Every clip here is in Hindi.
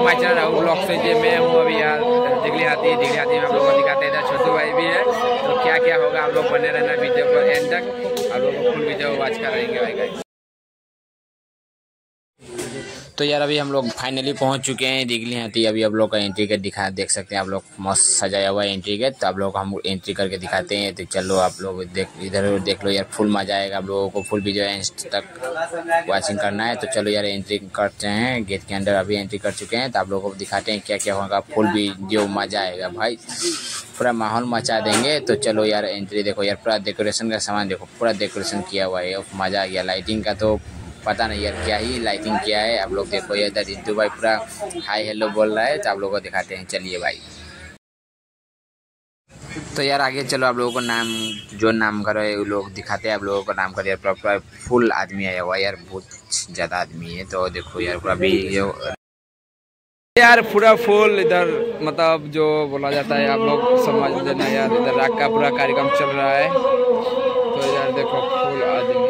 To my channel Rahul blog से। जे मैं हूँ अभी यार दिगली हाथी में आप लोगों को दिखाते हैं। छोटू भाई भी है, तो क्या क्या होगा आप लोग बने रहना वीडियो पर एंड तक। आप लोगों को फुल वीडियो वॉच कराएंगे भाई गाइस। तो यार अभी हम लोग फाइनली पहुंच चुके हैं दिगली हाथी। अभी आप लोग का एंट्री गेट देख सकते हैं आप लोग, मस्त सजाया हुआ है एंट्री गेट। तो आप लोग हम एंट्री करके दिखाते हैं। तो चलो आप लोग इधर देख लो यार, फुल मजा आएगा। आप लोगों को फुल वीडियो एंड तक वॉचिंग करना है। तो चलो यार एंट्री करते हैं गेट के अंदर। अभी एंट्री कर चुके हैं, तो आप लोगों को दिखाते हैं क्या क्या होगा। फुल वीडियो मजा आएगा भाई, पूरा माहौल मचा देंगे। तो चलो यार एंट्री देखो यार, पूरा डेकोरेशन का सामान देखो, पूरा डेकोरेशन किया हुआ है। मजा आ गया। लाइटिंग का तो पता नहीं यार क्या ही लाइटिंग किया है। आप लोग देखो यार, इधर रिंटू भाई पूरा हाई हेलो बोल रहा है। तो आप लोगों को दिखाते हैं, चलिए भाई। तो यार आगे चलो, आप लोगों को नाम जो नाम करो वो लोग दिखाते हैं। आप लोगों को नाम कर यार पूरा फुल आदमी आया हुआ है यार, बहुत ज़्यादा आदमी है। तो देखो यार पूरा भी यार पूरा फुल इधर, मतलब जो बोला जाता है आप लोग समझ लेना यार। इधर रात का पूरा कार्यक्रम चल रहा है। तो यार देखो फुल आदमी।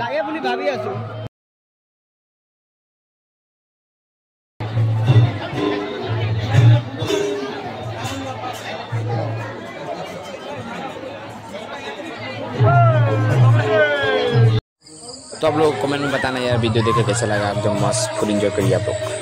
লাগে বুলি ভাবি আছো। तो आप लोग कमेंट में बताना यार वीडियो देखे कैसा लगा। एकदम मस्त फुल एंजॉय करिए आप लोग।